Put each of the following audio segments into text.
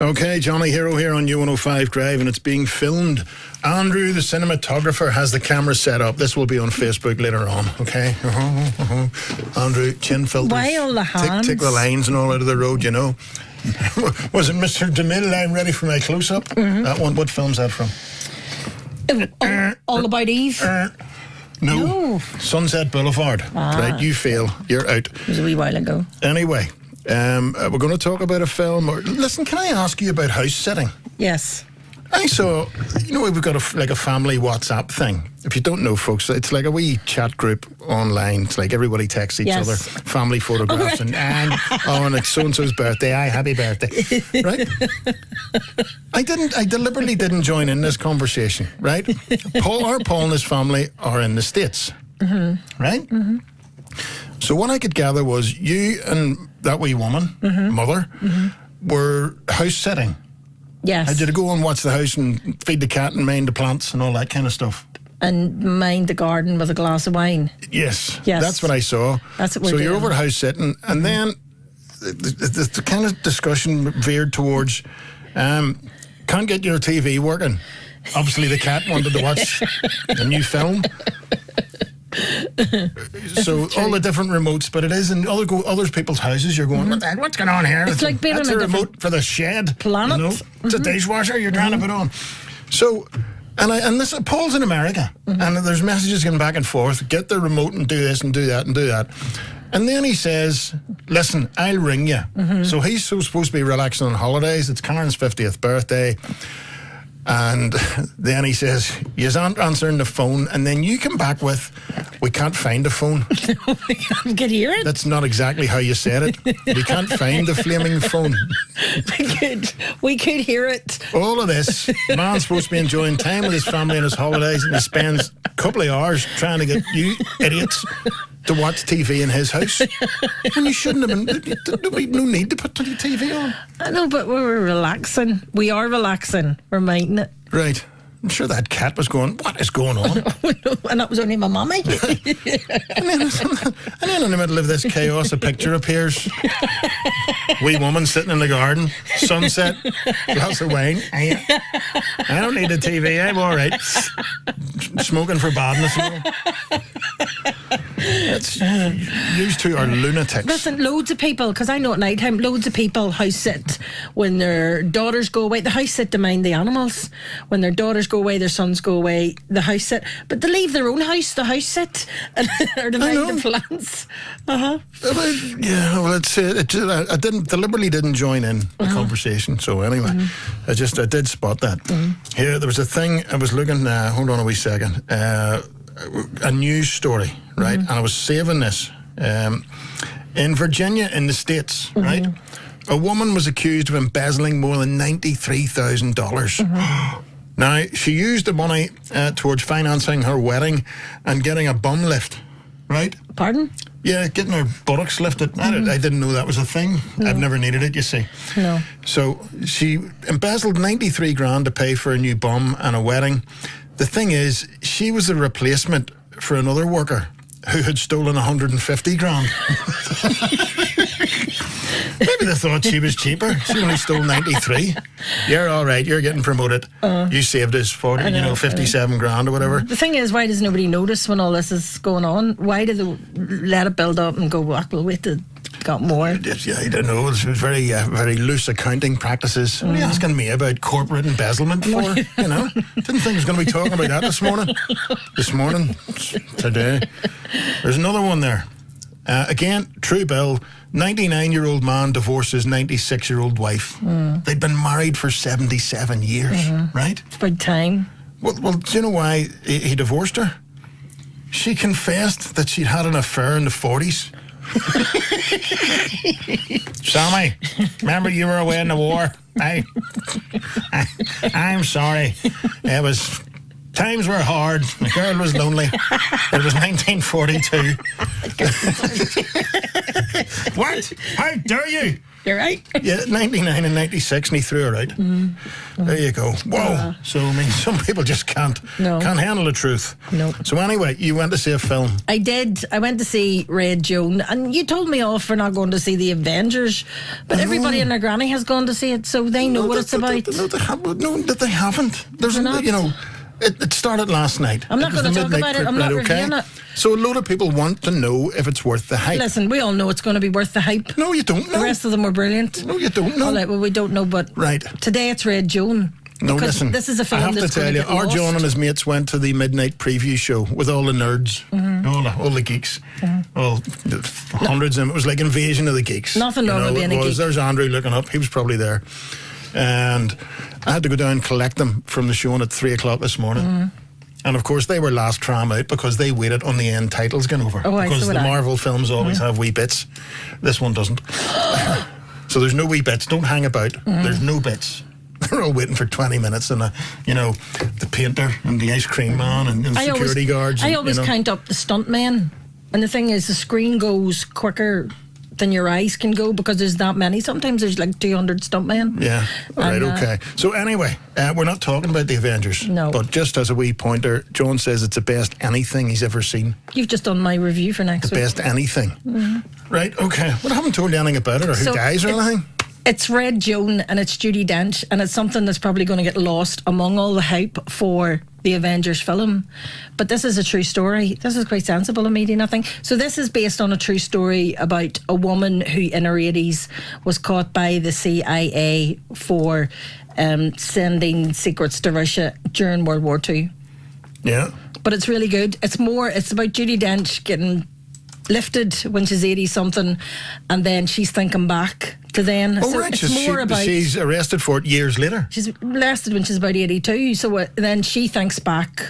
Okay, Johnny Hero here on U105 Drive, and it's being filmed. Andrew, the cinematographer, has the camera set up. This will be on Facebook later on, okay? Andrew, chin filters. Why all the hands? Take the lines and all out of the road, you know. Was it Mr. DeMille? I'm ready for my close-up. That one, what film's that from? All About Eve? No. Sunset Boulevard. Right, you fail. You're out. It was a wee while ago. Anyway, we're going to talk about a film. Listen, can I ask you about house sitting? Yes. I saw, we've got a family WhatsApp thing. If you don't know, folks, it's like a wee chat group online. It's like everybody texts each other family photographs and it's so-and-so's birthday. Aye, happy birthday. Right? I deliberately didn't join in this conversation, right? Paul and his family are in the States, right? Mm-hmm. So what I could gather was you and that wee woman, mother, were house sitting. Yes. Had you to go and watch the house and feed the cat and mind the plants and all that kind of stuff? And mind the garden with a glass of wine. Yes. That's what I saw. That's what we're doing. doing. You're over house sitting, and then the kind of discussion veered towards can't get your TV working. Obviously, the cat wanted to watch a new film. So all the different remotes, but it is in other people's houses. You're going, what's going on here? It's like being that's on a remote for the shed planet. It's a dishwasher you're trying to put on. So, and this Paul's in America, and there's messages going back and forth. Get the remote and do this and do that and do that. And then he says, "Listen, I'll ring you." So he's supposed to be relaxing on holidays. It's Karen's 50th birthday. And then he says, you aren't answering the phone. And then you come back with, we can't find the phone. We could hear it. That's not exactly how you said it. We can't find the flaming phone. We could hear it. All of this, man's supposed to be enjoying time with his family and his holidays, and he spends a couple of hours trying to get you idiots to watch TV in his house. And you shouldn't have been, no need to put the TV on. I know, but we were relaxing. We are relaxing. We're minding it. Right. I'm sure that cat was going, what is going on? And that was only my mummy. and then in the middle of this chaos, a picture appears. Wee woman sitting in the garden, sunset, glass of wine. I don't need a TV, I'm all right. Smoking for badness. You two are lunatics. Listen, loads of people, because I know at night time, loads of people house sit when their daughters go away. The house sit to mind the animals. When their daughters go away, their sons go away, the house sit. But they leave their own house, the house sit, or to mind the plants. Yeah, well, I deliberately didn't join in the conversation. So anyway, I did spot that. Here, there was a thing, I was looking, hold on a wee second, a news story, right? And I was saving this. In Virginia, in the States, right? A woman was accused of embezzling more than $93,000. Now, she used the money towards financing her wedding and getting a bum lift, right? Pardon? Yeah, getting her buttocks lifted. I didn't know that was a thing. No. I've never needed it, you see. No. So she embezzled 93 grand to pay for a new bum and a wedding. The thing is, she was a replacement for another worker who had stolen 150 grand. Maybe they thought she was cheaper. She only stole 93. You're all right. You're getting promoted. You saved us 57 grand or whatever. The thing is, why does nobody notice when all this is going on? Why do they let it build up and go, well, we'll wait till got more? Yeah, I don't know. It was very loose accounting practices. What are you asking me about corporate embezzlement for? Didn't think I was going to be talking about that this morning. Today. There's another one there. Again, true bill. 99-year-old man divorces 96-year-old wife. They'd been married for 77 years, right? It's about time. Well, do you know why he divorced her? She confessed that she'd had an affair in the 40s. Sammy, remember you were away in the war? I'm sorry. Times were hard. The girl was lonely. It was 1942. What? How dare you? You're right. Yeah, 99 and 96, and he threw her out. There you go. Whoa. So, I mean, some people just can't handle the truth. No. So, anyway, you went to see a film. I did. I went to see Red Joan, and you told me off for not going to see The Avengers, but everybody and their granny has gone to see it, so they know what it's about. They haven't. There's, you know, it started last night. I'm not going to talk about it. I'm not reviewing it. So a load of people want to know if it's worth the hype. Listen, we all know it's going to be worth the hype. No, you don't know. The rest of them were brilliant. No, you don't know. All right, well, we don't know, but today it's Red Joan. No, listen. This is a film I have to tell you, our John and his mates went to the midnight preview show with all the nerds, all the geeks, hundreds of them. It was like Invasion of the Geeks. Nothing wrong with being a geek. There's Andrew looking up. He was probably there. And I had to go down and collect them from the show at 3 o'clock this morning. And of course, they were last tram out because they waited on the end titles going over. Because the Marvel films always have wee bits. This one doesn't. So there's no wee bits. Don't hang about. There's no bits. They're all waiting for 20 minutes, and the painter and the ice cream man and the security guards. I always count up the stuntmen, and the thing is, the screen goes quicker than your eyes can go because there's that many. Sometimes there's like 200 stuntmen. Yeah. All right. Okay. So anyway, we're not talking about the Avengers. No. But just as a wee pointer, John says it's the best anything he's ever seen. You've just done my review for next week. The best anything. Right. Okay. Well, I haven't told you anything about it or who dies or anything. It's Red Joan and it's Judi Dench, and it's something that's probably going to get lost among all the hype for the Avengers film. But this is a true story. This is quite sensible, Amelia, I think. So this is based on a true story about a woman who in her 80s was caught by the CIA for sending secrets to Russia during World War II. Yeah. But it's really good. It's about Judi Dench getting lifted when she's 80-something, and then she's thinking back to then. Oh, so right. She's arrested for it years later. She's arrested when she's about 82, so then she thinks back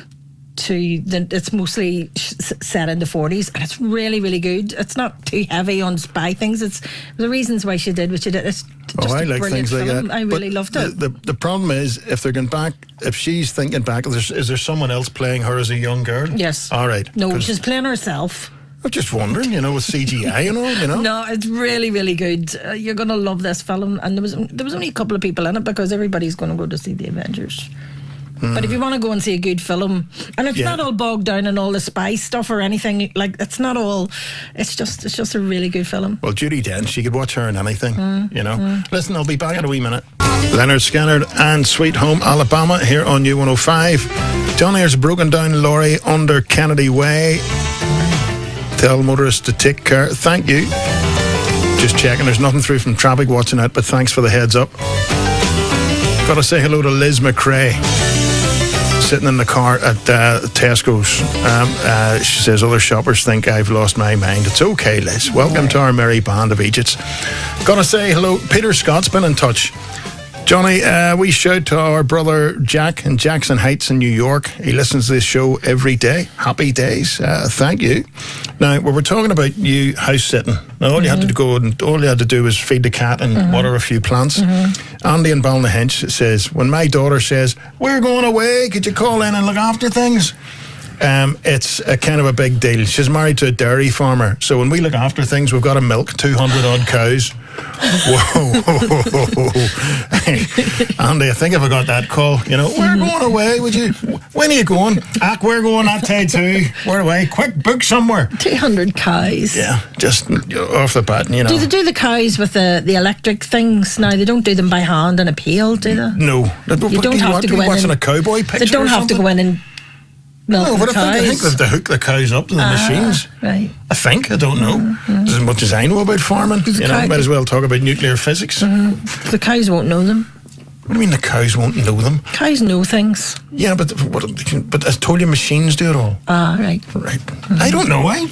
to it's mostly set in the 40s, and it's really, really good. It's not too heavy on spy things. It's the reasons why she did what she did. It's just I like things like film. that. I really loved it. The problem is, if they're going back, if she's thinking back, is there someone else playing her as a young girl? Yes. All right. No, she's playing herself. I'm just wondering, with CGI and all, No, it's really, really good. You're going to love this film. And there was only a couple of people in it because everybody's going to go to see The Avengers. But if you want to go and see a good film, and it's not all bogged down in all the spy stuff or anything, like it's not all. It's just a really good film. Well, Judi Dench, you could watch her in anything, Listen, I'll be back in a wee minute. Leonard Skinner and Sweet Home Alabama here on U105. John Ayre's broken down lorry under Kennedy Way. Tell motorists to take care. Thank you. Just checking. There's nothing through from traffic watching it, but thanks for the heads up. Got to say hello to Liz McRae, sitting in the car at Tesco's. She says, other shoppers think I've lost my mind. It's okay, Liz. Welcome to our merry band of Egypts. Got to say hello. Peter Scott's been in touch. Johnny, we shout to our brother Jack in Jackson Heights in New York. He listens to this show every day. Happy days. Thank you. Now, we were talking about you house sitting. Now, all you had to go and all you had to do was feed the cat and water a few plants. Andy in Ballynahinch says, when my daughter says, we're going away, could you call in and look after things? It's a kind of a big deal. She's married to a dairy farmer, so when we look after things, we've got to milk 200 odd cows. Whoa. Andy, I think if I got that call, we're going away, would you? When are you going? We're going that day too. We're away. Quick, book somewhere. 200 cows. Yeah, just off the bat, Do they do the cows with the electric things now? They don't do them by hand and a pail, do they? No. You don't have to go in watching a cowboy picture. They don't have to go in and milk the cows. I think they have to hook the cows up to the machines. Right. I don't know. As much as I know about farming. Might as well talk about nuclear physics. The cows won't know them. What do you mean the cows won't know them? Cows know things. Yeah, but I told you machines do it all. Right. Right. I don't know. I'm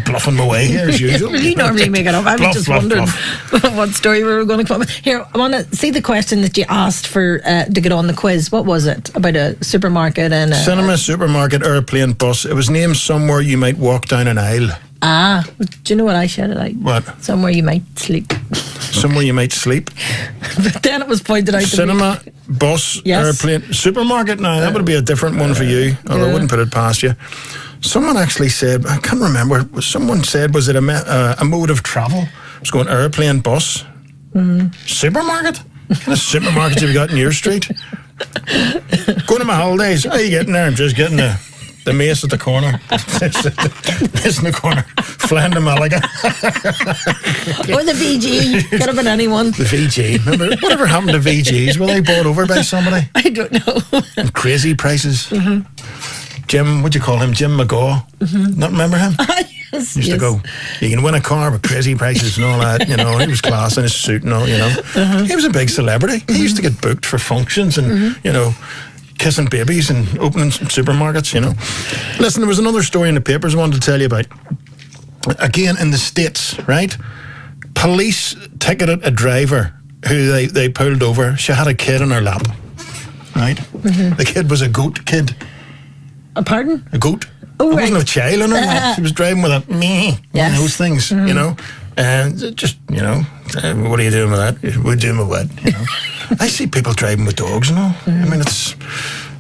bluffing my way here as usual. You normally make it up. I was just wondering what story we were going to come up with. Here, I want to see the question that you asked for to get on the quiz. What was it? About a supermarket and a... Cinema, supermarket, airplane, bus. It was named somewhere you might walk down an aisle. Do you know what I shouted out? What? Somewhere you might sleep. Somewhere you might sleep. But then it was pointed out Cinema, to me. Bus, airplane, supermarket. Now, that would be a different one for you, although I wouldn't put it past you. Someone actually said, I can't remember, someone said, was it a mode of travel? It was going airplane, bus. Supermarket? What kind of supermarkets have you got in your street? Going to my holidays. How are you getting there? I'm just getting the mace at the corner. Mace in the corner. Flying to Malaga. Or the VG. Could have been anyone. The VG. Remember, whatever happened to VGs? Were they bought over by somebody? I don't know. And crazy prices. Jim, what do you call him? Jim McGaw. Not remember him? Yes, Used to go, you can win a car with crazy prices and all that, you know. He was class in his suit and all, you know. He was a big celebrity. He used to get booked for functions and, you know, kissing babies and opening supermarkets, you know. Listen, there was another story in the papers I wanted to tell you about. Again, in the States, right? Police ticketed a driver who they pulled over. She had a kid in her lap, right? The kid was a goat kid. Pardon? A goat. Oh, There right. wasn't a child in her lap. She was driving with a meh, one Yes. of those things, you know. And just, you know, what are you doing with that? We're doing with what, you know. I see people driving with dogs and all. I mean, it's,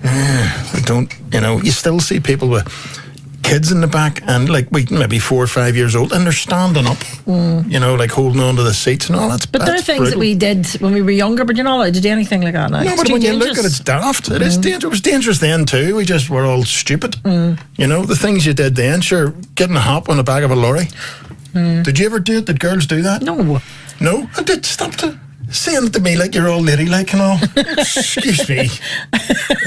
I don't, you know, you still see people with kids in the back and like maybe 4 or 5 years old and they're standing up, you know, like holding on to the seats and all. But there are things that brutal. we did when we were younger, but you're not allowed to do anything like that now. No, It's but too when you look dangerous. at it, it's daft. It is dangerous. It was dangerous then too. We just were all stupid. You know, the things you did then, sure, getting a hop on the back of a lorry. Did you ever do it? Did girls do that? No. No? I did. Stop saying it to me like you're all ladylike and all. Excuse me.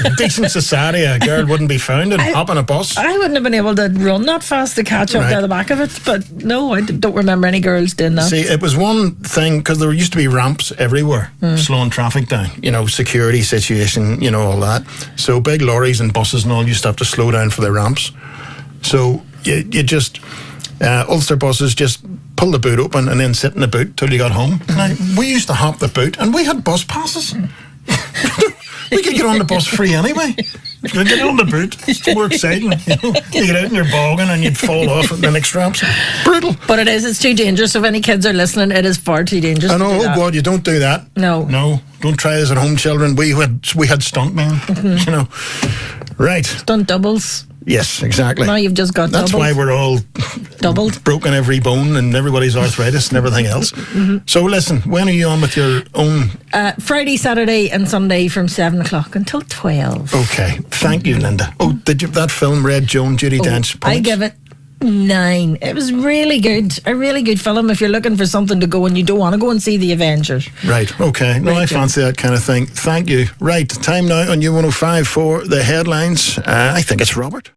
In decent society, a girl wouldn't be found and hop on a bus. I wouldn't have been able to run that fast to catch up Right. to the back of it, but no, I don't remember any girls doing that. See, it was one thing, because there used to be ramps everywhere, slowing traffic down, you know, security situation, you know, all that. So big lorries and buses and all used to have to slow down for the ramps. So you just, Ulster buses just pull the boot open and then sit in the boot till you got home. Now, we used to hop the boot and we had bus passes. We could get on the bus free anyway. You could get on the boot. It's more exciting. You know? You get out and you're bogging and you'd fall off at the next ramps. Brutal. But it's too dangerous. If any kids are listening, it is far too dangerous. I know, to do oh that. God, you don't do that. No. No, don't try this at home, children. We had stuntmen, you know. Right. Stunt doubles. Yes, exactly. Now you've just got That's doubled. why we're all Doubled. broken every bone and everybody's arthritis and everything else. So listen, when are you on with your own? Friday, Saturday and Sunday from 7 o'clock until 12. Okay, thank you, Linda. Oh, did you that film Red Joan, Judi Dench? I give it 9. It was really good. A really good film if you're looking for something to go and you don't want to go and see The Avengers. Right, okay. No, I fancy that kind of thing. Thank you. Right, time now on U105 for the headlines. I think it's Robert.